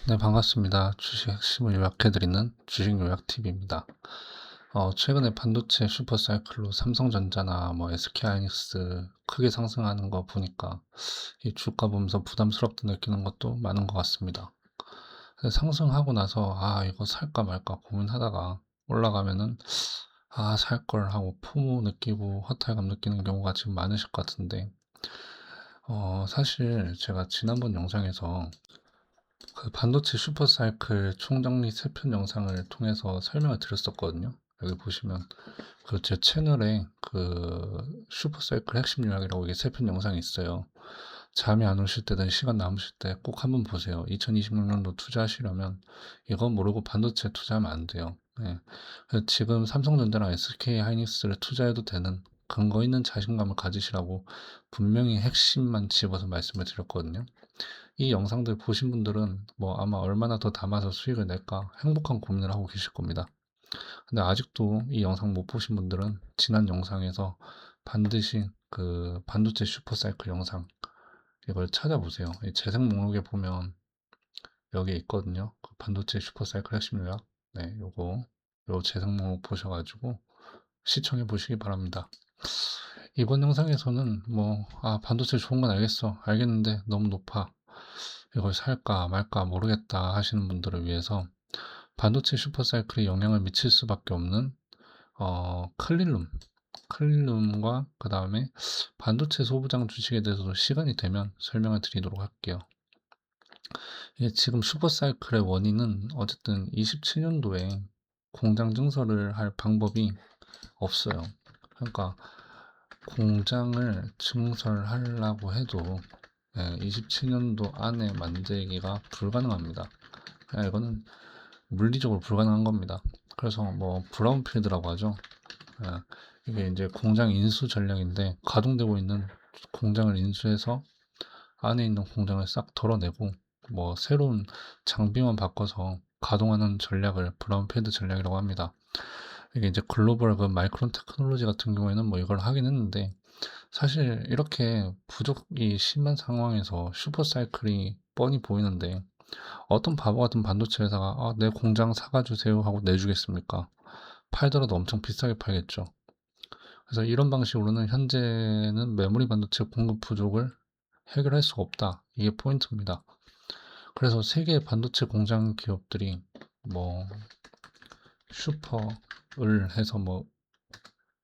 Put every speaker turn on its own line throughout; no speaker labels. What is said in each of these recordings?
네, 반갑습니다. 주식 핵심을 요약해드리는 주식 요약TV입니다. 최근에 반도체 슈퍼사이클로 삼성전자나 뭐 SK하이닉스 크게 상승하는 거 보니까 이 주가 보면서 부담스럽다 느끼는 것도 많은 것 같습니다. 근데 상승하고 나서 이거 살까 말까 고민하다가 올라가면은 살 걸 하고 포모 느끼고 허탈감 느끼는 경우가 지금 많으실 것 같은데, 사실 제가 지난번 영상에서 그 반도체 슈퍼사이클 총정리 3편 영상을 통해서 설명을 드렸었거든요. 여기 보시면 그 제 채널에 그 슈퍼사이클 핵심 요약이라고 이게 3편 영상이 있어요. 잠이 안 오실 때든 시간 남으실 때 꼭 한번 보세요. 2026년도 투자하시려면 이거 모르고 반도체 투자하면 안 돼요. 예. 그래서 지금 삼성전자랑 SK하이닉스를 투자해도 되는 근거 있는 자신감을 가지시라고 분명히 핵심만 집어서 말씀을 드렸거든요. 이 영상들 보신 분들은 뭐 아마 얼마나 더 담아서 수익을 낼까 행복한 고민을 하고 계실 겁니다. 근데 아직도 이 영상 못 보신 분들은 지난 영상에서 반드시 그 반도체 슈퍼사이클 영상 이걸 찾아보세요. 이 재생 목록에 보면 여기에 있거든요. 그 반도체 슈퍼사이클 핵심 요약. 네, 요 재생 목록 보셔가지고 시청해 보시기 바랍니다. 이번 영상에서는 뭐 반도체 좋은 건 알겠는데 너무 높아, 이걸 살까 말까 모르겠다 하시는 분들을 위해서 반도체 슈퍼사이클에 영향을 미칠 수밖에 없는 클릴룸과 그 다음에 반도체 소부장 주식에 대해서도 시간이 되면 설명을 드리도록 할게요. 지금 슈퍼사이클의 원인은 어쨌든 27년도에 공장 증설을 할 방법이 없어요. 그러니까 공장을 증설하려고 해도 27년도 안에 만들기가 불가능합니다. 이거는 물리적으로 불가능한 겁니다. 그래서 뭐 브라운필드라고 하죠. 이게 이제 공장 인수 전략인데, 가동되고 있는 공장을 인수해서 안에 있는 공장을 싹 덜어내고 뭐 새로운 장비만 바꿔서 가동하는 전략을 브라운필드 전략이라고 합니다. 이게 이제 글로벌 그 마이크론 테크놀로지 같은 경우에는 뭐 이걸 하긴 했는데, 사실 이렇게 부족이 심한 상황에서 슈퍼사이클이 뻔히 보이는데 어떤 바보 같은 반도체 회사가 내 공장 사가주세요 하고 내주겠습니까? 팔더라도 엄청 비싸게 팔겠죠. 그래서 이런 방식으로는 현재는 메모리 반도체 공급 부족을 해결할 수가 없다. 이게 포인트입니다. 그래서 세계 반도체 공장 기업들이 뭐 슈퍼을 해서 뭐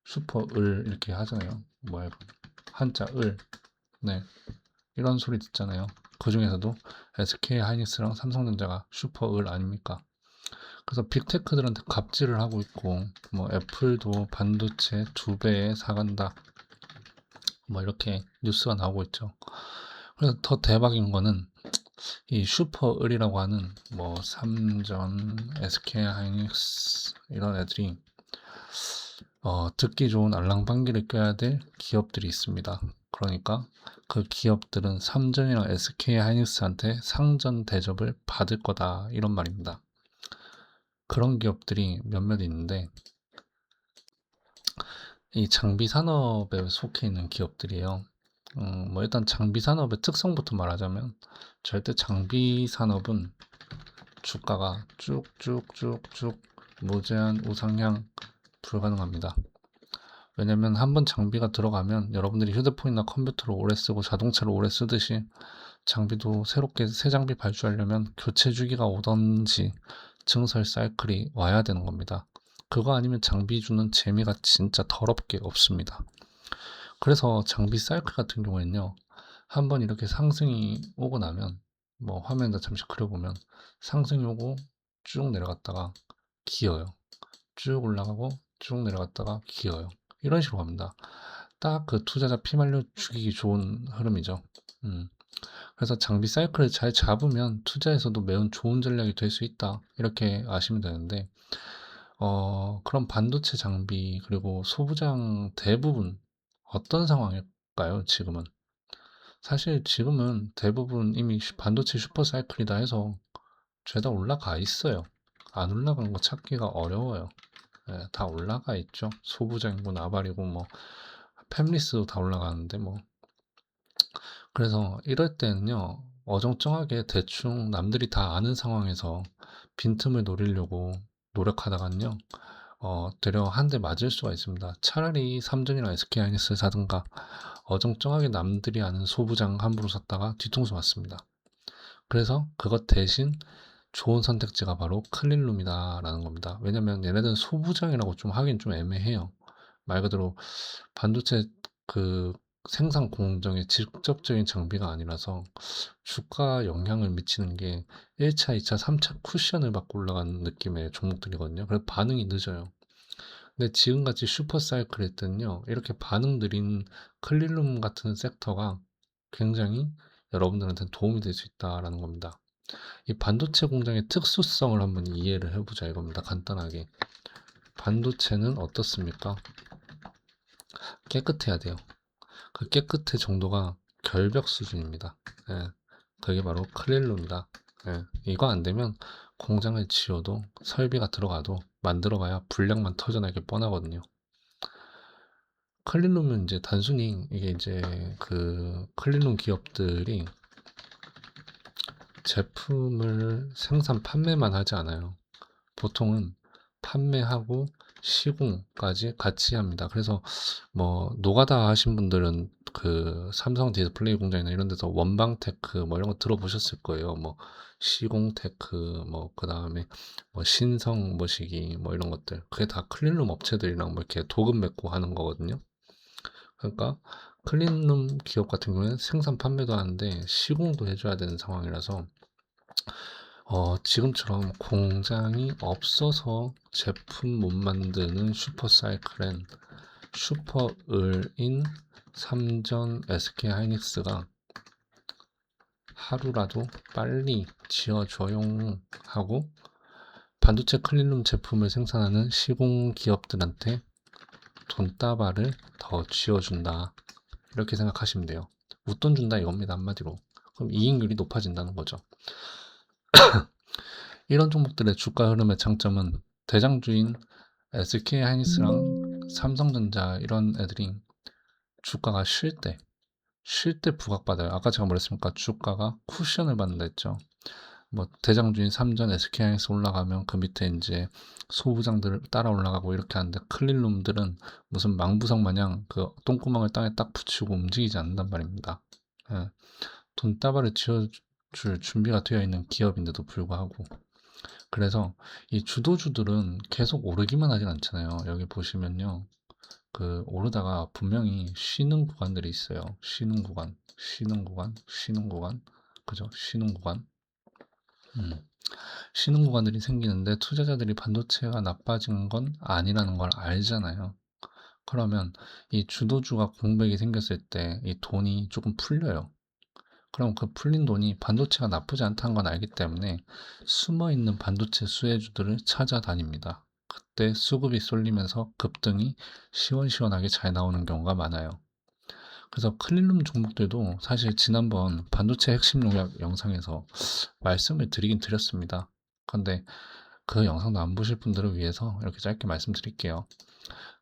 슈퍼을 이렇게 하잖아요. 뭐야, 한자 을. 네, 이런 소리 듣잖아요. 그 중에서도 SK 하이닉스랑 삼성전자가 슈퍼을 아닙니까? 그래서 빅테크들한테 갑질을 하고 있고, 뭐 애플도 반도체 2배에 사간다, 뭐 이렇게 뉴스가 나오고 있죠. 그래서 더 대박인 거는 이 슈퍼을이라고 하는 뭐 삼전, SK 하이닉스 이런 애들이 듣기 좋은 알랑방귀를 껴야 될 기업들이 있습니다. 그러니까 그 기업들은 삼전이랑 SK 하이닉스한테 상전 대접을 받을 거다, 이런 말입니다. 그런 기업들이 몇몇 있는데, 이 장비 산업에 속해 있는 기업들이에요. 뭐 일단 장비 산업의 특성부터 말하자면, 절대 장비 산업은 주가가 쭉쭉쭉쭉 무제한 우상향 불가능합니다. 왜냐면 한번 장비가 들어가면 여러분들이 휴대폰이나 컴퓨터를 오래 쓰고 자동차를 오래 쓰듯이 장비도 새롭게 새 장비 발주하려면 교체 주기가 오던지 증설 사이클이 와야 되는 겁니다. 그거 아니면 장비 주는 재미가 진짜 더럽게 없습니다. 그래서 장비 사이클 같은 경우에는요, 한번 이렇게 상승이 오고 나면, 뭐 화면에다 잠시 그려보면 상승이 오고 쭉 내려갔다가 기어요. 쭉 올라가고 쭉 내려갔다가 기어요. 이런 식으로 갑니다. 딱 그 투자자 피말려 죽이기 좋은 흐름이죠. 음. 그래서 장비 사이클을 잘 잡으면 투자에서도 매우 좋은 전략이 될 수 있다, 이렇게 아시면 되는데, 그럼 반도체 장비 그리고 소부장 대부분 어떤 상황일까요, 지금은? 사실 지금은 대부분 이미 반도체 슈퍼 사이클이다 해서 죄다 올라가 있어요. 안 올라간 거 찾기가 어려워요. 다 올라가 있죠. 소부장이고 나발이고 뭐 팹리스도 다 올라가는데 뭐. 그래서 이럴 때는요, 어정쩡하게 대충 남들이 다 아는 상황에서 빈틈을 노리려고 노력하다간요, 되려 한 대 맞을 수가 있습니다. 차라리 삼전이나 SK 하이닉스를 사든가 어정쩡하게 남들이 아는 소부장 함부로 샀다가 뒤통수 맞습니다. 그래서 그것 대신 좋은 선택지가 바로 클린룸이다라는 겁니다. 왜냐면 얘네들은 소부장이라고 좀 하긴 좀 애매해요. 말 그대로 반도체 그 생산 공정의 직접적인 장비가 아니라서 주가 영향을 미치는 게 1차, 2차, 3차 쿠션을 받고 올라가는 느낌의 종목들이거든요. 그래서 반응이 늦어요. 근데 지금같이 슈퍼 사이클일 때는요, 이렇게 반응 느린 클린룸 같은 섹터가 굉장히 여러분들한테 도움이 될 수 있다라는 겁니다. 이 반도체 공장의 특수성을 한번 이해를 해보자 이겁니다. 간단하게. 반도체는 어떻습니까? 깨끗해야 돼요. 그 깨끗의 정도가 결벽 수준입니다. 예, 그게 바로 클린룸이다. 예, 이거 안 되면 공장을 지어도 설비가 들어가도 만들어봐야 불량만 터져나게 뻔하거든요. 클린룸은 이제 단순히 이게 이제 그 클린룸 기업들이 제품을 생산 판매만 하지 않아요. 보통은 판매하고 시공까지 같이 합니다. 그래서 뭐 노가다 하신 분들은 그 삼성 디스플레이 공장이나 이런 데서 원방테크 뭐 이런 거 들어보셨을 거예요. 뭐 시공테크 뭐 그다음에 뭐 신성 뭐시기 뭐 이런 것들. 그게 다 클린룸 업체들이랑 뭐 이렇게 도금 맺고 하는 거거든요. 그러니까 클린룸 기업 같은 경우에는 생산 판매도 하는데 시공도 해줘야 되는 상황이라서 지금처럼 공장이 없어서 제품 못 만드는 슈퍼사이클엔 슈퍼을인 삼전 SK 하이닉스가 하루라도 빨리 지어줘요 하고 반도체 클린룸 제품을 생산하는 시공 기업들한테 돈다발을 더 쥐어준다. 이렇게 생각하시면 돼요. 웃돈 준다 이겁니다. 한마디로. 그럼 이익률이 높아진다는 거죠. 이런 종목들의 주가 흐름의 장점은 대장주인 SK 하이닉스랑 삼성전자 이런 애들이 주가가 쉴 때 부각받아요. 아까 제가 뭐랬습니까? 주가가 쿠션을 받는다 했죠. 뭐 대장주인 삼전 SK 하이닉스 올라가면 그 밑에 이제 소부장들 따라 올라가고 이렇게 하는데 클린룸들은 무슨 망부석 마냥 그 똥구멍을 땅에 딱 붙이고 움직이지 않는단 말입니다. 예, 돈다발을 지어줄 준비가 되어 있는 기업인데도 불구하고 그래서 이 주도주들은 계속 오르기만 하진 않잖아요. 여기 보시면요. 그 오르다가 분명히 쉬는 구간들이 있어요. 쉬는 구간, 쉬는 구간, 쉬는 구간. 그죠? 쉬는 구간. 음. 쉬는 구간들이 생기는데 투자자들이 반도체가 나빠진 건 아니라는 걸 알잖아요. 그러면 이 주도주가 공백이 생겼을 때 이 돈이 조금 풀려요. 그럼 그 풀린 돈이 반도체가 나쁘지 않다는 건 알기 때문에 숨어 있는 반도체 수혜주들을 찾아다닙니다. 그때 수급이 쏠리면서 급등이 시원시원하게 잘 나오는 경우가 많아요. 그래서 클린룸 종목들도 사실 지난번 반도체 핵심 용약 영상에서 말씀을 드리긴 드렸습니다. 근데 그 영상도 안 보실 분들을 위해서 이렇게 짧게 말씀드릴게요.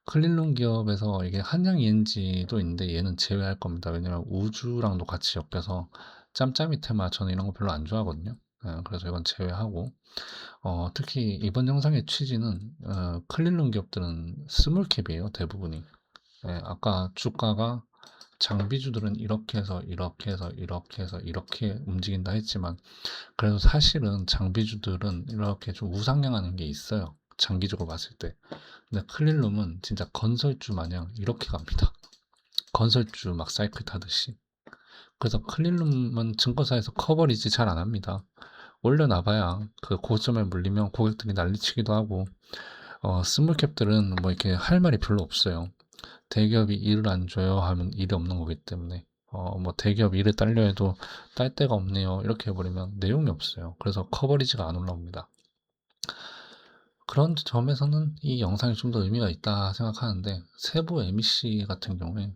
클린룸 기업에서 이게 한양 ENG도 있는데 얘는 제외할 겁니다. 왜냐면 우주랑도 같이 엮여서 짬짬이 테마 저는 이런 거 별로 안 좋아하거든요. 그래서 이건 제외하고 특히 이번 영상의 취지는 클린룸 기업들은 스몰캡이에요. 대부분이. 아까 주가가 장비주들은 이렇게 해서 이렇게 해서 이렇게 해서 이렇게 움직인다 했지만 그래도 사실은 장비주들은 이렇게 좀 우상향하는 게 있어요. 장기적으로 봤을 때. 근데 클린룸은 진짜 건설주 마냥 이렇게 갑니다. 건설주 막 사이클 타듯이. 그래서 클린룸은 증권사에서 커버리지 잘 안 합니다. 올려놔봐야 그 고점에 물리면 고객들이 난리치기도 하고 스몰캡들은 뭐 이렇게 할 말이 별로 없어요. 대기업이 일을 안 줘요 하면 일이 없는 거기 때문에 뭐 대기업 일을 딸려 해도 딸 데가 없네요 이렇게 해버리면 내용이 없어요. 그래서 커버리지가 안 올라옵니다. 그런 점에서는 이 영상이 좀 더 의미가 있다 생각하는데 세부 MEC 같은 경우에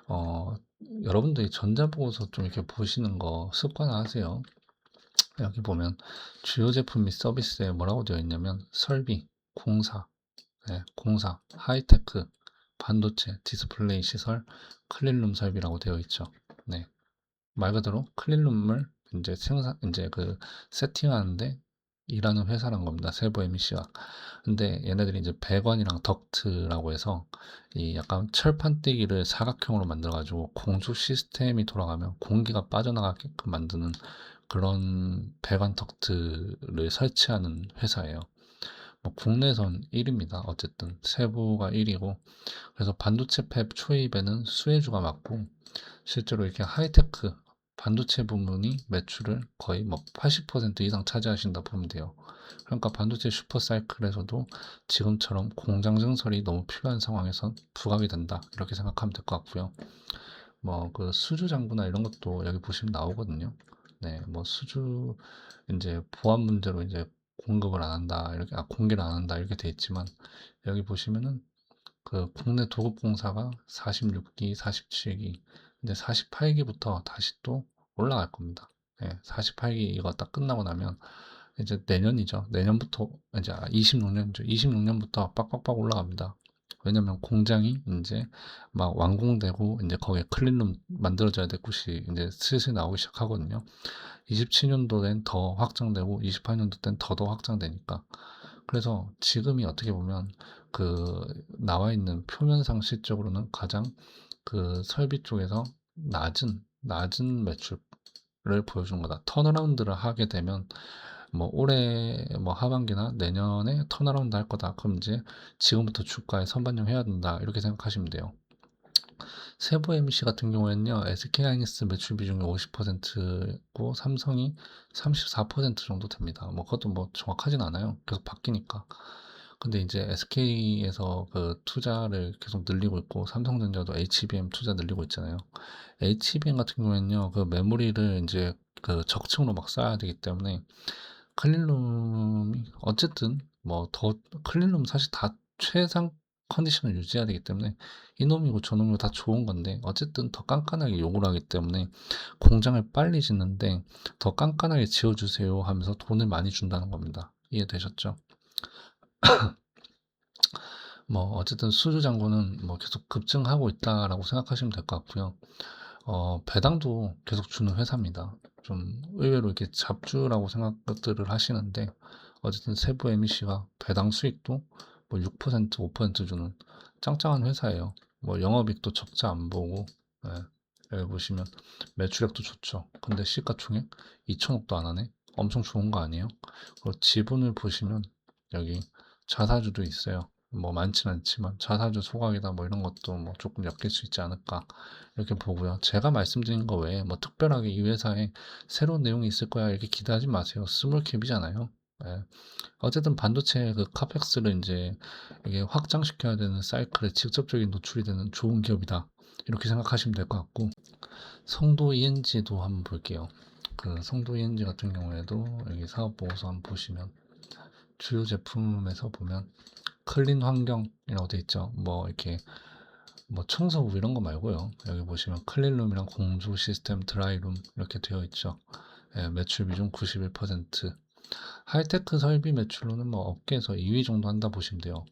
어, 여러분들이 전자보고서 좀 이렇게 보시는 거 습관화하세요. 여기 보면 주요 제품 및 서비스에 뭐라고 되어 있냐면 설비, 공사, 공사, 하이테크, 반도체, 디스플레이 시설, 클린룸 설비라고 되어 있죠. 네. 말 그대로 클린룸을 인제 생산 인제 그 세팅하는데 일하는 회사란 겁니다, 세부 MEC가. 근데 얘네들이 이제 배관이랑 덕트라고 해서 이 약간 철판 떼기를 사각형으로 만들어 가지고 공조 시스템이 돌아가면 공기가 빠져나가게끔 만드는 그런 배관 덕트를 설치하는 회사예요. 뭐 국내선 1 위입니다. 어쨌든 세부가 1 위고, 그래서 반도체 팹 초입에는 수혜주가 맞고, 실제로 이렇게 하이테크 반도체 부문이 매출을 거의 뭐 80% 이상 차지하신다 보면 돼요. 그러니까 반도체 슈퍼사이클에서도 지금처럼 공장 증설이 너무 필요한 상황에선 부각이 된다, 이렇게 생각하면 될 것 같고요. 뭐 그 수주 장부나 이런 것도 여기 보시면 나오거든요. 네, 뭐 수주 이제 보안 문제로 이제 공급을 안 한다, 이렇게 공개를 안 한다, 이렇게 돼 있지만, 여기 보시면은 그 국내 도급공사가 46기, 47기, 이제 48기부터 다시 또 올라갈 겁니다. 예, 48기 이거 딱 끝나고 나면 이제 내년이죠. 내년부터 이제 26년이죠. 26년부터 빡빡빡 올라갑니다. 왜냐면 공장이 이제 막 완공되고 이제 거기에 클린룸 만들어져야 될 곳이 이제 슬슬 나오기 시작하거든요. 27년도엔 더 확장되고 28년도 땐 더 확장되니까. 그래서 지금이 어떻게 보면 그 나와 있는 표면상 실적으로는 가장 그 설비 쪽에서 낮은 매출을 보여준 거다. 턴어라운드를 하게 되면 뭐 올해 뭐 하반기나 내년에 턴어라운드 할 거다. 그럼 이제 지금부터 주가에 선반영 해야 된다, 이렇게 생각하시면 돼요. 세부 MC 같은 경우에는요, SK하이닉스 매출 비중이 50%고 삼성이 34% 정도 됩니다. 뭐 그것도 뭐 정확하진 않아요. 계속 바뀌니까. 근데 이제 SK에서 그 투자를 계속 늘리고 있고, 삼성전자도 HBM 투자 늘리고 있잖아요. HBM 같은 경우에는요, 그 메모리를 이제 그 적층으로 막 쌓아야 되기 때문에 클린룸이 어쨌든 뭐 더 클린룸 사실 다 최상 컨디션을 유지해야 되기 때문에 이놈이고 저놈이고 다 좋은 건데, 어쨌든 더 깐깐하게 요구를 하기 때문에 공장을 빨리 짓는데 더 깐깐하게 지어주세요 하면서 돈을 많이 준다는 겁니다. 이해되셨죠? 뭐 어쨌든 수주 잔고는 뭐 계속 급증하고 있다라고 생각하시면 될 것 같고요. 배당도 계속 주는 회사입니다. 좀 의외로 이렇게 잡주라고 생각들을 하시는데, 어쨌든 세부 MEC가 배당 수익도 뭐 6%, 5% 주는 짱짱한 회사예요. 뭐 영업이익도 적자 안 보고, 예, 여기 보시면 매출액도 좋죠. 근데 시가총액 2천억도 안 하네. 엄청 좋은 거 아니에요? 그리고 지분을 보시면 여기 자사주도 있어요. 뭐 많지는 않지만 자사주 소각이다 뭐 이런 것도 뭐 조금 엮일 수 있지 않을까, 이렇게 보고요. 제가 말씀드린 거 외에 뭐 특별하게 이 회사에 새로운 내용이 있을 거야 이렇게 기대하지 마세요. 스몰캡이잖아요. 예. 어쨌든 반도체 그 카펙스를 이제 이게 확장시켜야 되는 사이클에 직접적인 노출이 되는 좋은 기업이다, 이렇게 생각하시면 될 것 같고, 성도 ENG도 한번 볼게요. 그 성도 ENG 같은 경우에도 여기 사업 보고서 한번 보시면 주요 제품에서 보면 클린 환경이라고 돼 있죠. 뭐 이렇게 뭐 청소부 이런 거 말고요. 여기 보시면 클린룸이랑 공조 시스템, 드라이룸 이렇게 되어 있죠. 예, 매출 비중 91%. 하이테크 설비 매출로는 뭐 업계에서 2위 정도 한다 보시면 돼요.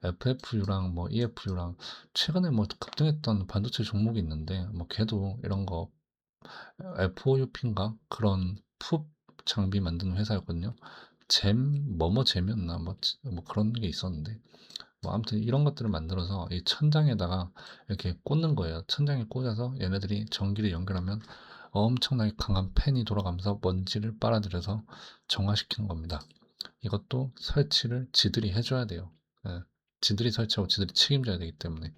FFU랑 뭐 EFU랑 최근에 뭐 급등했던 반도체 종목이 있는데, 뭐 걔도 이런 거 FOUP인가 그런 풋 장비 만드는 회사였거든요. 뭐뭐 잼이었나 뭐 그런 게 있었는데, 뭐 아무튼 이런 것들을 만들어서 이 천장에다가 이렇게 꽂는 거예요. 천장에 꽂아서 얘네들이 전기를 연결하면 엄청나게 강한 팬이 돌아가면서 먼지를 빨아들여서 정화시키는 겁니다. 이것도 설치를 지들이 해줘야 돼요. 예, 지들이 설치하고 지들이 책임져야 되기 때문에.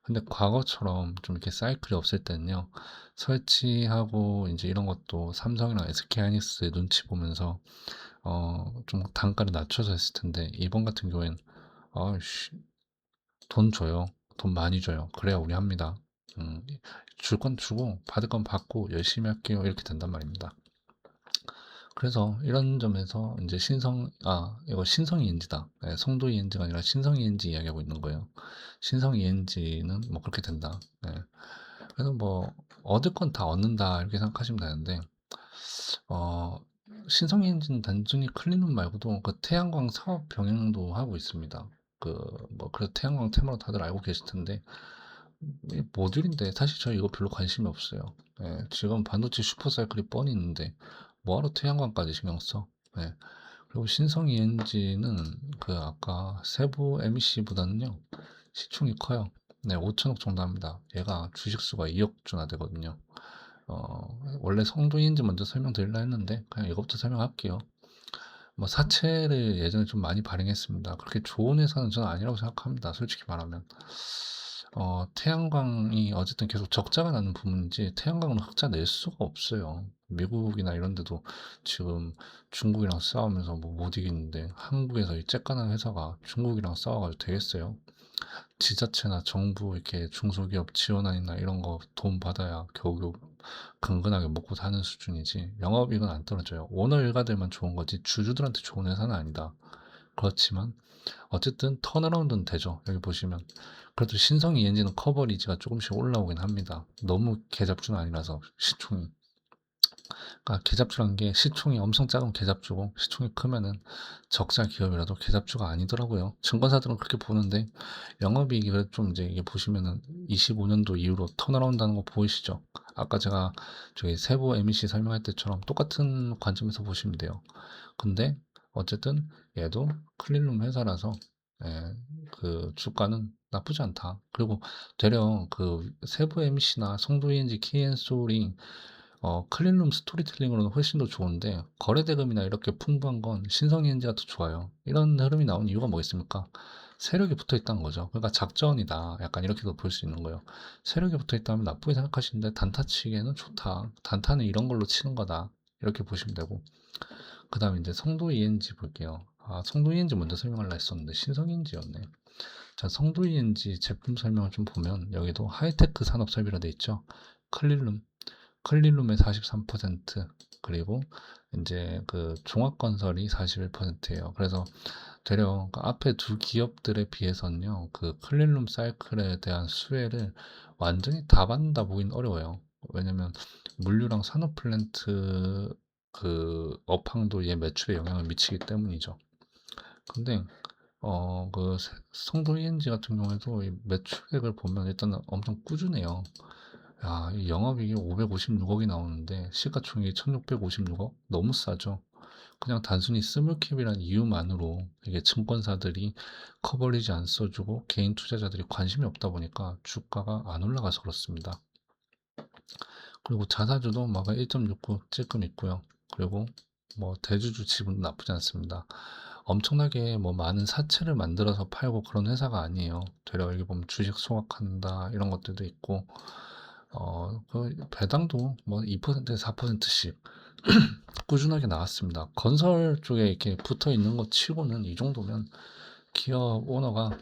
근데 과거처럼 좀 이렇게 사이클이 없을 때는요, 설치하고 이제 이런 것도 삼성이랑 SK하이닉스 눈치 보면서 좀 단가를 낮춰서 했을 텐데, 이번 같은 경우엔 아씨, 돈 줘요. 돈 많이 줘요. 그래야 우리 합니다. 줄 건 주고 받을 건 받고 열심히 할게요, 이렇게 된단 말입니다. 그래서 이런 점에서 이제 이거 신성 ENG다. 네, 성도 ENG가 아니라 신성 ENG 이야기하고 있는 거예요. 신성 ENG는 뭐 그렇게 된다. 네. 그래서 뭐 얻을 건 다 얻는다, 이렇게 생각하시면 되는데, 어, 신성 ENG는 단순히 클린룸 말고도 그 태양광 사업 병행도 하고 있습니다. 그 뭐 그래서 태양광 테마로 다들 알고 계실 텐데, 이 모듈인데 사실 저 이거 별로 관심이 없어요. 예, 지금 반도체 슈퍼사이클이 뻔히 있는데 뭐하러 태양광까지 신경 써? 예. 그리고 신성 ENG는 그 아까 세부 MEC보다는요 시총이 커요. 네, 5천억 정도 합니다. 얘가 주식수가 2억 주나 되거든요. 원래 성도 ENG 먼저 설명드리려 했는데 그냥 이것부터 설명할게요. 뭐 사채를 예전에 좀 많이 발행했습니다. 그렇게 좋은 회사는 저는 아니라고 생각합니다. 솔직히 말하면. 태양광이 어쨌든 계속 적자가 나는 부분인지 태양광은 흑자 낼 수가 없어요. 미국이나 이런 데도 지금 중국이랑 싸우면서 뭐 못 이기는데 한국에서 이 쬐깐한 회사가 중국이랑 싸워가지고 되겠어요? 지자체나 정부 이렇게 중소기업 지원안이나 이런 거 돈 받아야 겨우겨우 근근하게 먹고 사는 수준이지 영업이익은 안 떨어져요. 오너 일가들만 좋은 거지 주주들한테 좋은 회사는 아니다. 그렇지만 어쨌든 턴어라운드는 되죠. 여기 보시면 그래도 신성 ENG는 커버리지가 조금씩 올라오긴 합니다. 너무 개잡주는 아니라서 시총이. 그러니까 개잡주란 게 시총이 엄청 작으면 개잡주고 시총이 크면은 적자 기업이라도 개잡주가 아니더라고요. 증권사들은 그렇게 보는데 영업이익이 그래도 좀 이제 이게 보시면은 25년도 이후로 턴어라운드 하는 거 보이시죠? 아까 제가 저기 세부 MEC 설명할 때처럼 똑같은 관점에서 보시면 돼요. 근데 어쨌든 얘도 클린룸 회사라서 예, 그 주가는 나쁘지 않다. 그리고 되려 그 세부 MC나 송도 ENG, KN솔이 클린룸 스토리텔링으로는 훨씬 더 좋은데 거래대금이나 이렇게 풍부한 건 신성 ENG가 더 좋아요. 이런 흐름이 나온 이유가 뭐겠습니까? 세력이 붙어 있다는 거죠. 그러니까 작전이다. 약간 이렇게도 볼 수 있는 거예요. 세력이 붙어 있다면 나쁘게 생각하시는데 단타 치기에는 좋다. 단타는 이런 걸로 치는 거다. 이렇게 보시면 되고. 그 다음에 이제 성도 ENG 볼게요. 아, 성도 ENG 먼저 설명하려 했었는데 신성 ENG였네. 자, 성도 ENG 제품 설명을 좀 보면 여기도 하이테크 산업 설비로 돼 있죠. 클린룸, 클린룸의 43% 그리고 이제 그 종합건설이 41%예요. 그래서 되려 그 앞에 두 기업들에 비해서는요, 그 클린룸 사이클에 대한 수혜를 완전히 다 받는다 보긴 어려워요. 왜냐면 물류랑 산업 플랜트 그 업황도 얘 매출에 영향을 미치기 때문이죠. 근데 그 성도 ENG 같은 경우에도 이 매출액을 보면 일단 엄청 꾸준해요. 야, 이 영업이익이 556억이 나오는데 시가총액이 1656억? 너무 싸죠. 그냥 단순히 스몰캡이란 이유만으로 이게 증권사들이 커버리지 안 써주고 개인 투자자들이 관심이 없다 보니까 주가가 안 올라가서 그렇습니다. 그리고 자사주도 막 1.69 찔끔 있고요. 그리고 뭐 대주주 지분도 나쁘지 않습니다. 엄청나게 뭐 많은 사채를 만들어서 팔고 그런 회사가 아니에요. 되려 여기 보면 주식 소각한다 이런 것들도 있고 그 배당도 뭐 2%에서 4%씩 꾸준하게 나왔습니다. 건설 쪽에 이렇게 붙어 있는 것 치고는 이 정도면 기업 오너가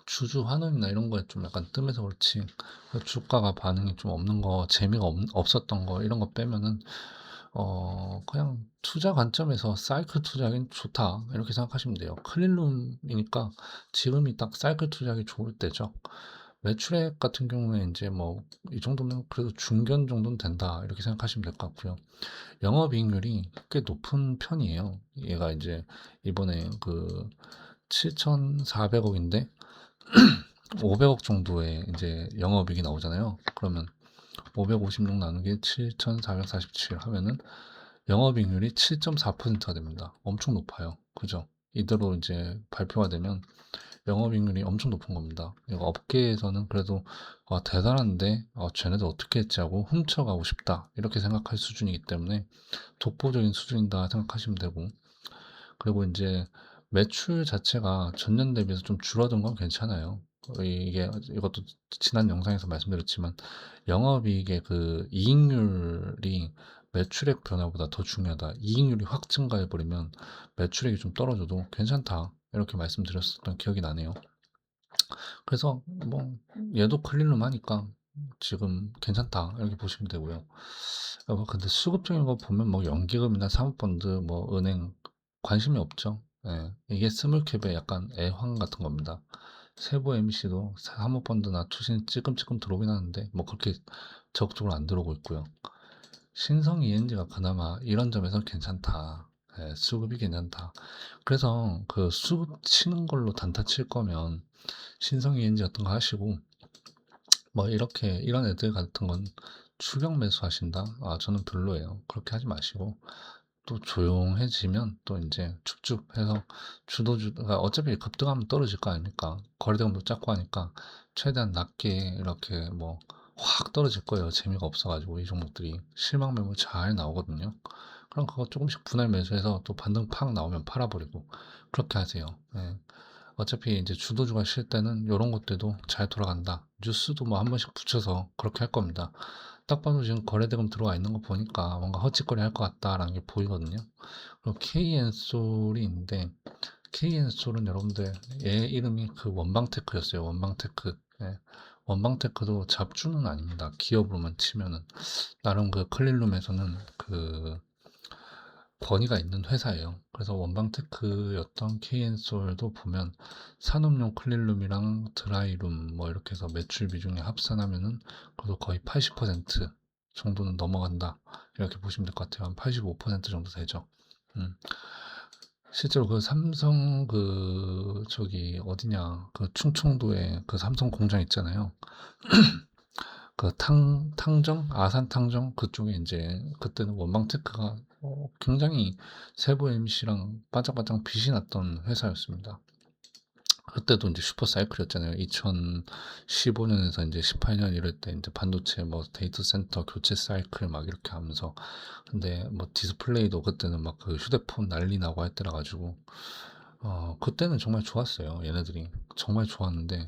주주 환원이나 이런 거에 좀 약간 뜸해서 그렇지 그 주가가 반응이 좀 없는 거 재미가 없었던 거 이런 거 빼면은 그냥 투자 관점에서 사이클 투자하기는 좋다 이렇게 생각하시면 돼요. 클린룸이니까 지금이 딱 사이클 투자하기 좋을 때죠. 매출액 같은 경우에 이제 뭐 이 정도면 그래도 중견 정도는 된다 이렇게 생각하시면 될 것 같고요. 영업이익률이 꽤 높은 편이에요. 얘가 이제 이번에 그 7,400억인데 500억 정도의 이제 영업이익이 나오잖아요. 그러면 556 나누기 7,447 하면은 영업이익률이 7.4%가 됩니다. 엄청 높아요. 그죠? 이대로 이제 발표가 되면 영업이익률이 엄청 높은 겁니다. 이거 업계에서는 그래도 대단한데 쟤네들 어떻게 했지 하고 훔쳐가고 싶다 이렇게 생각할 수준이기 때문에 독보적인 수준이다 생각하시면 되고 그리고 이제 매출 자체가 전년 대비해서 좀 줄어든 건 괜찮아요. 이게 이것도 지난 영상에서 말씀드렸지만 영업이익의 그 이익률이 매출액 변화보다 더 중요하다. 이익률이 확 증가해 버리면 매출액이 좀 떨어져도 괜찮다. 이렇게 말씀드렸었던 기억이 나네요. 그래서 뭐 얘도 클린룸 하니까 지금 괜찮다. 이렇게 보시면 되고요. 근데 수급적인 거 보면 뭐 연기금이나 사모펀드, 뭐 은행 관심이 없죠. 예, 이게 스몰캡의 약간 애환 같은 겁니다. 세부 MC도 사모펀드나 투신 찔끔찔끔 들어오긴 하는데 뭐 그렇게 적극적으로 안 들어오고 있고요. 신성 ENG가 그나마 이런 점에서 괜찮다. 예, 수급이 괜찮다. 그래서 그 수급 치는 걸로 단타 칠 거면 신성 ENG 같은 거 하시고 뭐 이렇게 이런 애들 같은 건 추격 매수하신다? 아 저는 별로예요. 그렇게 하지 마시고 또 조용해지면 또 인제 쭉쭉 해서 주도주가 어차피 급등하면 떨어질 거 아닙니까? 거래대금도 작고 하니까 최대한 낮게 이렇게 뭐 확 떨어질 거예요. 재미가 없어 가지고 이 종목들이 실망 매물 잘 나오거든요. 그럼 그거 쪼금씩 분할 매수해서 또 반등 팍 나오면 팔아 버리고 그렇게 하세요. 예. 어차피 이제 주도주가 쉴 때는 요런 것들도 잘 돌아간다. 뉴스도 뭐 한 번씩 붙여서 그렇게 할 겁니다. 딱 봐도 지금 거래대금 들어와 있는 거 보니까 뭔가 헛짓거리 할 것 같다라는 게 보이거든요. 그리고 KN솔이 있는데 KN솔은 여러분들 얘 이름이 그 원방테크였어요. 원방테크. 예. 원방테크도 잡주는 아닙니다. 기업으로만 치면은 나름 그 클린룸에서는 그 권위가 있는 회사예요. 그래서 원방테크였던 KN솔도 보면 산업용 클린룸이랑 드라이룸 뭐 이렇게 해서 매출 비중에 합산하면은 그래도 거의 80% 정도는 넘어간다. 이렇게 보시면 될 것 같아요. 한 85% 정도 되죠. 음. 실제로 그 삼성 그 저기 어디냐 그 충청도에 그 삼성 공장 있잖아요. 그 탕정 아산 탕정 그쪽에 이제 그때는 원방테크가 굉장히 세부 MC랑 반짝반짝 빛이 났던 회사였습니다. 그때도 이제 슈퍼 사이클이었잖아요. 2015년에서 이제 18년 이럴 때 이제 반도체 뭐 데이터 센터 교체 사이클 막 이렇게 하면서 근데 뭐 디스플레이도 그때는 막 그 휴대폰 난리 나고 할 때라 가지고 그때는 정말 좋았어요. 얘네들이 정말 좋았는데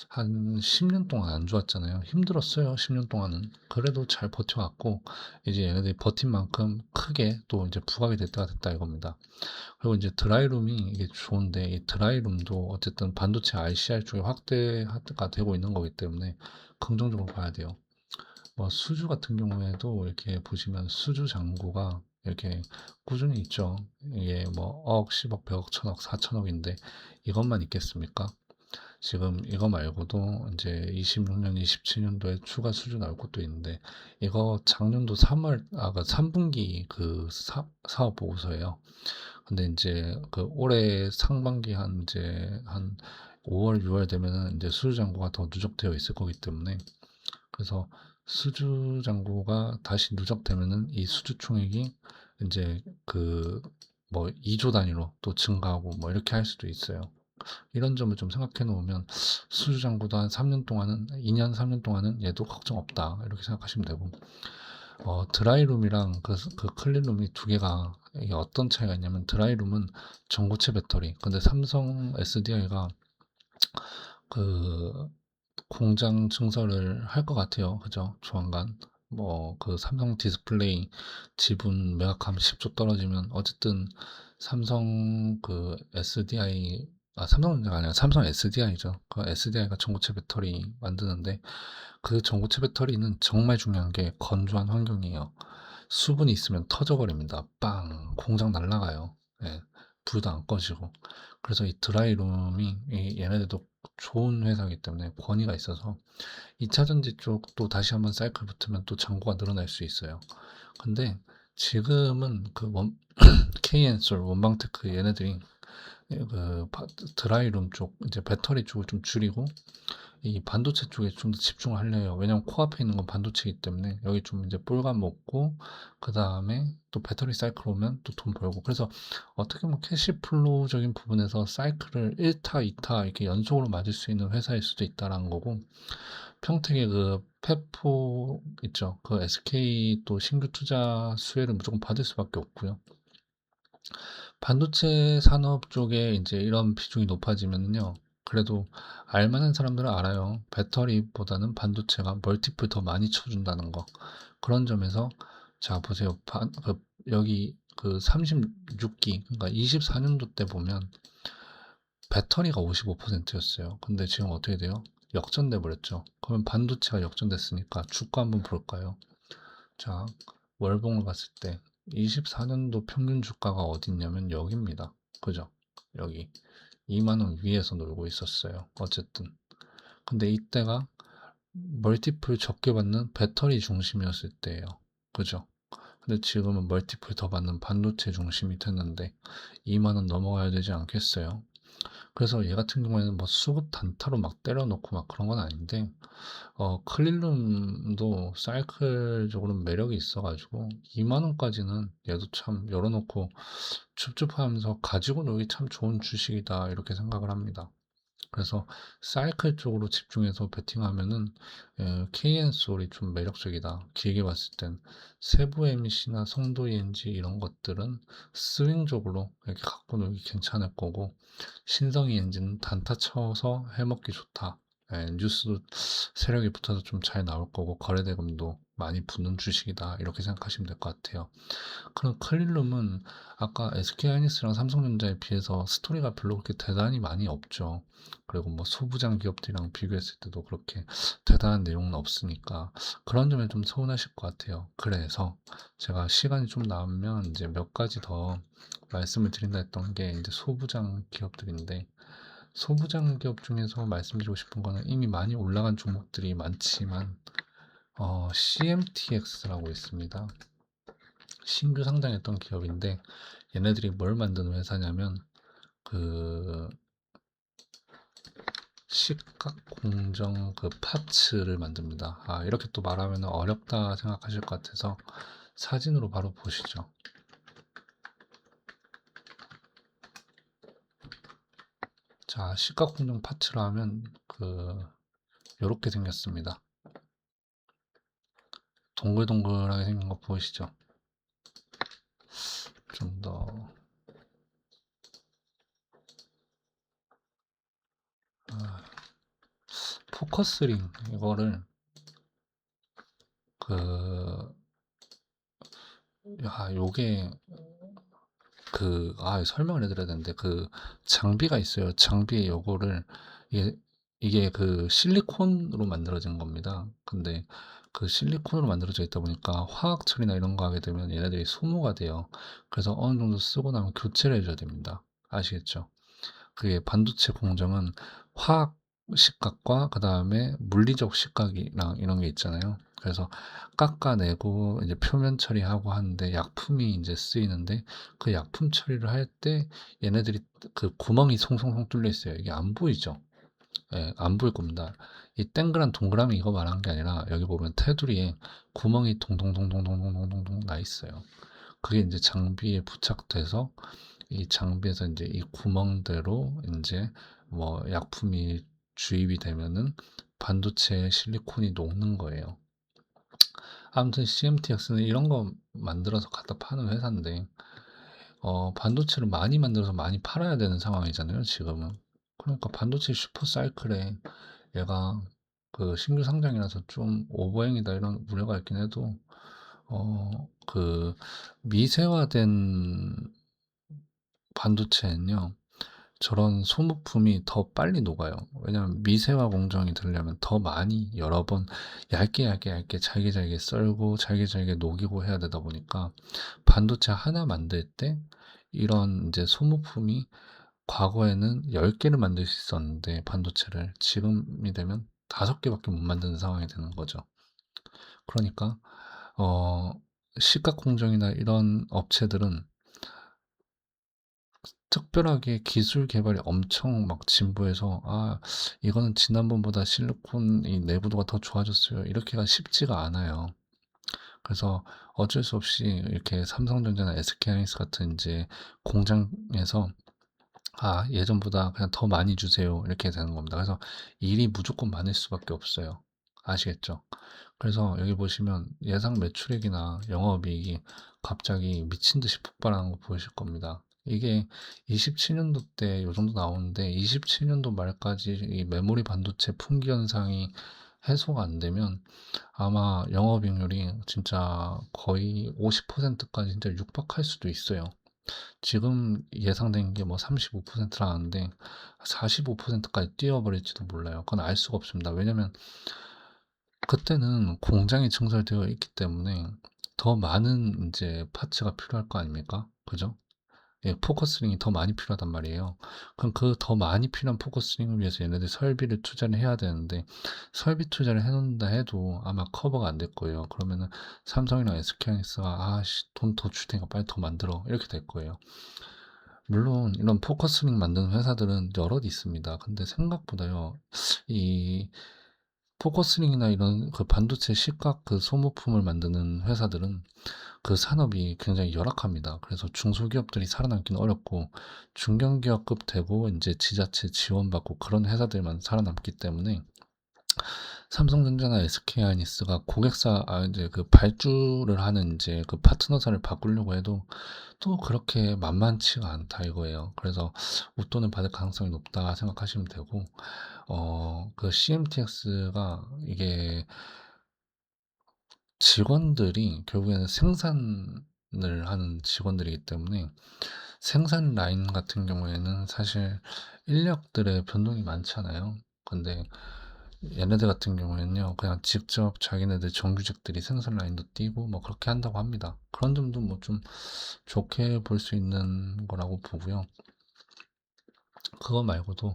한 10년 동안 안 좋았잖아요. 힘들었어요. 10년 동안은. 그래도 잘 버텨왔고 이제 얘네들이 버틴 만큼 크게 또 이제 부각이 될 때가 됐다 이겁니다. 그리고 이제 드라이룸이 이게 좋은데 이 드라이룸도 어쨌든 반도체 ICR 쪽에 확대가 되고 있는 거기 때문에 긍정적으로 봐야 돼요. 뭐 수주 같은 경우에도 이렇게 보시면 수주 잔고가 이렇게 꾸준히 있죠. 이게 뭐 억, 10억, 100억, 1000억, 4천억인데 이것만 있겠습니까? 지금 이거 말고도 이제 26년, 27년도에 추가 수주 나올 것도 있는데 이거 작년도 3월 그 3분기 그 사업 보고서예요. 근데 이제 그 올해 상반기 한 이제 한 5월, 6월 되면은 이제 수주 잔고가 더 누적되어 있을 거기 때문에 그래서 수주 잔고가 다시 누적되면은 이 수주 총액이 이제 그 뭐 2조 단위로 또 증가하고 뭐 이렇게 할 수도 있어요. 이런 점을 좀 생각해 놓으면 수주 잔고도 한 3년 동안은 2년, 3년 동안은 얘도 걱정 없다. 이렇게 생각하시면 되고 드라이룸이랑 그 클린룸이 두 개가 이게 어떤 차이가 있냐면 드라이룸은 전고체 배터리. 근데 삼성 SDI가 그 공장 증설을 할 것 같아요. 그죠? 조만간. 뭐 그 삼성 디스플레이 지분 매각하면 10조 떨어지면 어쨌든 삼성 그 SDI 삼성전자가 아니라 삼성 SDI죠. 그 SDI가 전고체 배터리 만드는데 그 전고체 배터리는 정말 중요한 게 건조한 환경이에요. 수분이 있으면 터져버립니다. 빵! 공장 날아가요. 예, 불도 안 꺼지고. 그래서 이 드라이룸이 얘네들도 좋은 회사이기 때문에 권위가 있어서 2차 전지 쪽도 다시 한번 사이클 붙으면 또 잔고가 늘어날 수 있어요. 근데 지금은 그 KN솔, 원방테크 얘네들이 그 드라이룸 쪽, 이제 배터리 쪽을 좀 줄이고 이 반도체 쪽에 좀 더 집중을 하려요. 왜냐면 코앞에 있는 건 반도체이기 때문에 여기 좀 이제 뿔감 먹고 그 다음에 또 배터리 사이클 오면 또 돈 벌고 그래서 어떻게 보면 캐시플로우적인 부분에서 사이클을 1타, 2타 이렇게 연속으로 맞을 수 있는 회사일 수도 있다라는 거고 평택의 그 페포 있죠. 그 SK 또 신규 투자 수혜를 무조건 받을 수밖에 없고요. 반도체 산업 쪽에 이제 이런 비중이 높아지면요. 그래도 알만한 사람들은 알아요. 배터리보다는 반도체가 멀티플 더 많이 쳐준다는 거. 그런 점에서 자 보세요. 여기 그 36기 그러니까 24년도 때 보면 배터리가 55%였어요. 근데 지금 어떻게 돼요? 역전돼 버렸죠. 그러면 반도체가 역전됐으니까 주가 한번 볼까요? 자, 월봉을 봤을 때 24년도 평균 주가가 어디 있냐면 여기입니다. 그죠? 여기 2만 원 위에서 놀고 있었어요. 어쨌든. 근데 이때가 멀티플 적게 받는 배터리 중심이었을 때예요. 그죠? 근데 지금은 멀티플 더 받는 반도체 중심이 됐는데 2만 원 넘어가야 되지 않겠어요? 그래서 얘 같은 경우에는 뭐 수급 단타로 막 때려 놓고 막 그런 건 아닌데 클릴룸도 사이클적으로는 매력이 있어 가지고 2만 원까지는 얘도 참 열어 놓고 줍줍하면서 가지고 놀기 참 좋은 주식이다 이렇게 생각을 합니다. 그래서 사이클 쪽으로 집중해서 베팅하면은 KN솔이 좀 매력적이다. 길게 봤을 땐 세부 MC나 성도 ENG 이런 것들은 스윙적으로 이렇게 갖고 놀기 괜찮을 거고 신성 ENG는 단타 쳐서 해먹기 좋다. 뉴스도 세력이 붙어서 좀 잘 나올 거고 거래대금도 많이 붙는 주식이다. 이렇게 생각하시면 될 것 같아요. 그럼 클릴룸은 아까 SK하이닉스랑 삼성전자에 비해서 스토리가 별로 그렇게 대단히 많이 없죠. 그리고 뭐 소부장 기업들이랑 비교했을 때도 그렇게 대단한 내용은 없으니까 그런 점에 좀 서운하실 것 같아요. 그래서 제가 시간이 좀 남으면 이제 몇 가지 더 말씀을 드린다 했던 게 이제 소부장 기업들인데 소부장 기업 중에서 말씀드리고 싶은 거는 이미 많이 올라간 종목들이 많지만 CMTX라고 있습니다. 신규 상장했던 기업인데 얘네들이 뭘 만드는 회사냐면 그 식각 공정 그 파츠를 만듭니다. 이렇게 또 말하면 어렵다 생각하실 것 같아서 사진으로 바로 보시죠. 자, 식각 공정 파츠로 하면 요렇게 생겼습니다. 동글동글하게 생긴 거 보이시죠? 좀 더 포커스링 이거를 그 요게 설명을 해드려야 되는데, 장비가 있어요. 장비에 요거를, 이게, 이게 실리콘으로 만들어진 겁니다. 근데 그 실리콘으로 만들어져 있다 보니까 화학 처리나 이런 거 하게 되면 얘네들이 소모가 돼요. 그래서 어느 정도 쓰고 나면 교체를 해줘야 됩니다. 아시겠죠? 그게 반도체 공정은 화학 식각과 그 다음에 물리적 식각이랑 이런 게 있잖아요. 그래서 깎아내고 이제 표면 처리하고 하는데 약품이 이제 쓰이는데 그 약품 처리를 할 때 얘네들이 그 구멍이 송송송 뚫려 있어요. 이게 안 보이죠? 예, 안 보일 겁니다. 이 땡그란 동그라미 이거 말하는 게 아니라 여기 보면 테두리에 구멍이 동동동동동동동동동 나 있어요. 그게 이제 장비에 부착돼서 이 장비에서 이제 이 구멍대로 이제 뭐 약품이 주입이 되면은 반도체에 실리콘이 녹는 거예요. 아무튼 CMTX는 이런 거 만들어서 갖다 파는 회사인데, 반도체를 많이 만들어서 많이 팔아야 되는 상황이잖아요, 지금은. 그러니까 반도체 슈퍼 사이클에 얘가 신규 상장이라서 좀 오버행이다 이런 우려가 있긴 해도, 미세화된 반도체는요, 저런 소모품이 더 빨리 녹아요. 왜냐면 미세화 공정이 되려면 더 많이 여러 번 얇게 얇게 얇게 잘게 잘게 썰고 잘게 잘게 녹이고 해야 되다 보니까 반도체 하나 만들 때 이런 이제 소모품이 과거에는 10개를 만들 수 있었는데 반도체를 지금이 되면 5개밖에 못 만드는 상황이 되는 거죠. 그러니까 어 시각 공정이나 이런 업체들은 특별하게 기술 개발이 엄청 막 진보해서 이거는 지난번보다 실리콘이 내구도가 더 좋아졌어요. 이렇게가 쉽지가 않아요. 그래서 어쩔 수 없이 이렇게 삼성전자나 SK하이닉스 같은 이제 공장에서 예전보다 그냥 더 많이 주세요. 이렇게 되는 겁니다. 그래서 일이 무조건 많을 수밖에 없어요. 아시겠죠? 그래서 여기 보시면 예상 매출액이나 영업이익이 갑자기 미친 듯이 폭발하는 거 보이실 겁니다. 이게 27년도 때 요 정도 나오는데 27년도 말까지 이 메모리 반도체 품귀 현상이 해소가 안 되면 아마 영업이익률이 진짜 거의 50%까지 진짜 육박할 수도 있어요. 지금 예상된 게 뭐 35%라는데 45%까지 뛰어버릴지도 몰라요. 그건 알 수가 없습니다. 왜냐면 그때는 공장이 증설되어 있기 때문에 더 많은 이제 파츠가 필요할 거 아닙니까? 그죠? 예, 포커스링이 더 많이 필요하단 말이에요. 그럼 그 더 많이 필요한 포커스링을 위해서 얘네들 설비를 투자를 해야 되는데 설비 투자를 해놓는다 해도 아마 커버가 안 될 거예요. 그러면은 삼성이나 SK하이닉스가 돈 더 줄 테니까 빨리 더 만들어 이렇게 될 거예요. 물론 이런 포커스링 만드는 회사들은 여럿 있습니다. 근데 생각보다요. 이 포커스링이나 이런 그 반도체 식각 그 소모품을 만드는 회사들은 그 산업이 굉장히 열악합니다. 그래서 중소기업들이 살아남기는 어렵고 중견기업급 되고 인제 지자체 지원받고 그런 회사들만 살아남기 때문에 삼성전자나 SK하이닉스가 고객사 인제 그 발주를 하는 인제 그 파트너사를 바꾸려고 해도 또 그렇게 만만치가 않다 이거예요. 그래서 '웃돈을 받을 가능성이 높다.' 생각하시면 되고 그 CMTX가 이게 직원들이 결국에는 생산을 하는 직원들이기 때문에 생산 라인 같은 경우에는 사실 인력들의 변동이 많잖아요. 근데 얘네들 같은 경우에는요, 그냥 직접 자기네들 정규직들이 생산 라인도 띄고 뭐 그렇게 한다고 합니다. 그런 점도 뭐 좀 좋게 볼 수 있는 거라고 보고요. 그거 말고도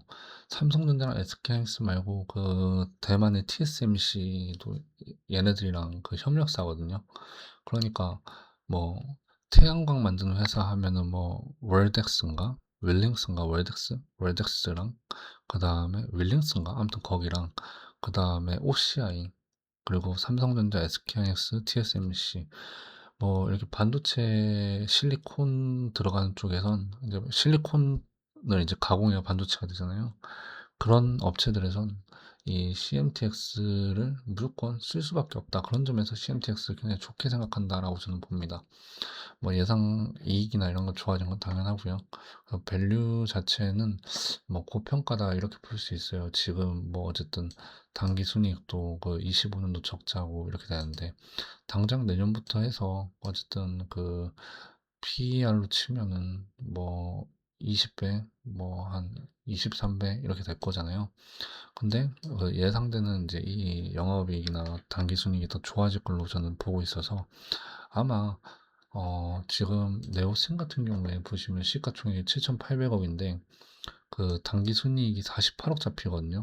삼성전자랑 SK하이닉스 말고 그 대만의 TSMC도 얘네들이랑 그 협력사거든요. 그러니까 뭐 태양광 만드는 회사 하면은 뭐 월덱스인가 윌링스인가 월덱스랑 그다음에 윌링스인가 아무튼 거기랑 그다음에 OCI 그리고 삼성전자, SK하이닉스, TSMC 뭐 이렇게 반도체 실리콘 들어가는 쪽에선 이제 실리콘을 이제 가공해야 반도체가 되잖아요. 그런 업체들에선 이 CMTX를 무조건 쓸 수밖에 없다. 그런 점에서 CMTX를 굉장히 좋게 생각한다라고 저는 봅니다. 뭐 예상 이익이나 이런 거 좋아진 건 당연하고요. 밸류 자체는 뭐 고평가다 이렇게 볼 수 있어요. 지금 뭐 어쨌든 당기 순이익도 그 25년도 적자고 이렇게 되는데 당장 내년부터 해서 어쨌든 그 PER로 치면은 뭐 20배 뭐 한 23배 이렇게 될 거잖아요. 근데 그 예상되는 이제 이 영업이익이나 당기순이익이 더 좋아질 걸로 저는 보고 있어서 아마 지금 네오셈 같은 경우에 보시면 시가총액이 7,800억인데 그 당기순이익이 48억 잡히거든요.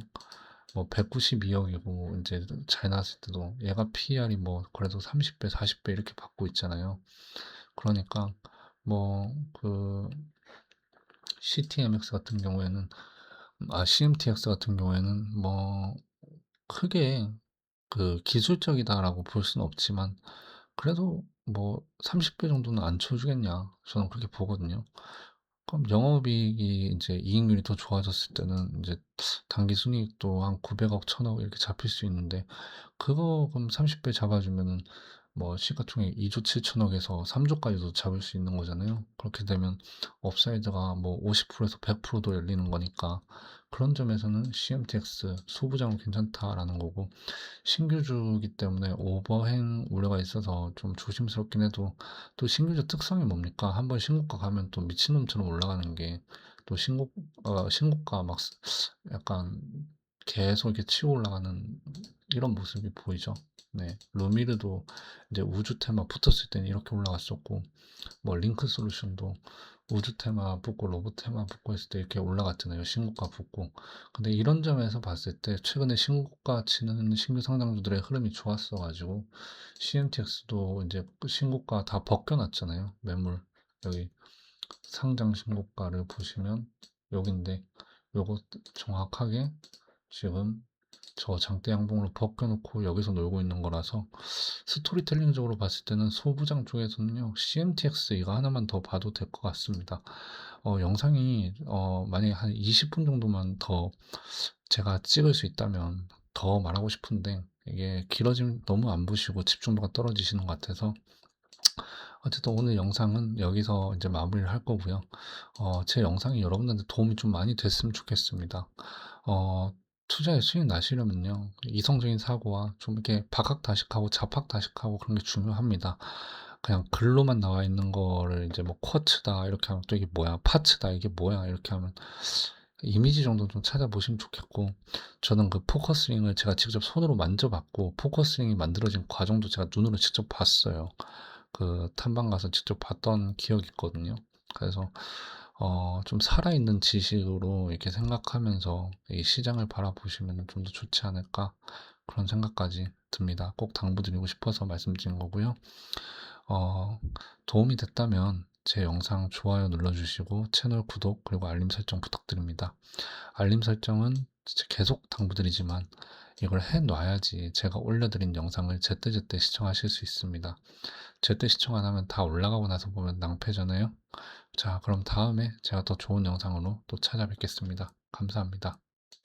뭐 192억이고 이제 잘 나왔을 때도 얘가 PER이 뭐 그래도 30배, 40배 이렇게 받고 있잖아요. 그러니까 뭐 그 CTMX 같은 경우에는 CMTX 같은 경우에는 뭐 크게 그 기술적이다라고 볼 수는 없지만 그래도 뭐 30배 정도는 안 쳐주겠냐 저는 그렇게 보거든요. 그럼 영업이익이 인제 이익률이 더 좋아졌을 때는 인제 당기순이익도 한 900억, 1,000억 이렇게 잡힐 수 있는데 그거 그럼 30배 잡아주면은 뭐 시가총액 2조 7천억에서 3조까지도 잡을 수 있는 거잖아요. 그렇게 되면 업사이드가 뭐 50%에서 100%도 열리는 거니까 그런 점에서는 CMTX 소부장은 괜찮다라는 거고 신규주이기 때문에 오버행 우려가 있어서 좀 조심스럽긴 해도 또 신규주 특성이 뭡니까? 한번 신고가 가면 또 미친놈처럼 올라가는 게 또 신고가 막 약간 계속 이렇게 치고 올라가는 이런 모습이 보이죠. 네. 루미르도 이제 우주 테마 붙었을 때는 이렇게 올라갔었고 뭐 링크 솔루션도 우주 테마 붙고 로봇 테마 붙고 했을 때 이렇게 올라갔잖아요. 신고가 붙고. 근데 이런 점에서 봤을 때 최근에 신고가 치는 신규 상장주들의 흐름이 좋았어 가지고 CMTX도 이제 신고가 다 벗겨놨잖아요. 매물 여기 상장 신고가를 보시면 여긴데 요거 정확하게 지금 저 장대 양봉으로 벗겨놓고 여기서 놀고 있는 거라서 스토리텔링적으로 봤을 때는 소부장 쪽에서는요 CMTX 이거 하나만 더 봐도 될 것 같습니다. 영상이 만약에 한 20분 정도만 더 제가 찍을 수 있다면 더 말하고 싶은데 이게 길어지면 너무 안 보시고 집중도가 떨어지시는 것 같아서 어쨌든 오늘 영상은 여기서 이제 마무리를 할 거고요. 제 영상이 여러분들한테 도움이 좀 많이 됐으면 좋겠습니다. 어, 투자에 수익 나시려면요. 이성적인 사고와 좀 이렇게 박학다식하고 자팍다식하고 그런 게 중요합니다. 그냥 글로만 나와 있는 거를 이제 뭐 쿼츠다 이렇게 하면 또 이게 뭐야, 파츠다 이게 뭐야 이렇게 하면 이미지 정도 좀 찾아보시면 좋겠고 저는 그 포커스링을 제가 직접 손으로 만져봤고 포커스링이 만들어진 과정도 제가 눈으로 직접 봤어요. 그 탐방 가서 직접 봤던 기억이 있거든요. 그래서 좀 살아있는 지식으로 이렇게 생각하면서 이 시장을 바라보시면 좀 더 좋지 않을까 그런 생각까지 듭니다. 꼭 당부드리고 싶어서 말씀드린 거고요. 어, 도움이 됐다면 제 영상 좋아요 눌러주시고 채널 구독 그리고 알림 설정 부탁드립니다. 알림 설정은 진짜 계속 당부드리지만 이걸 해 놔야지 제가 올려드린 영상을 제때제때 시청하실 수 있습니다. 제때 시청 안 하면 다 올라가고 나서 보면 낭패잖아요. 자, 그럼 다음에 제가 더 좋은 영상으로 또 찾아뵙겠습니다. 감사합니다.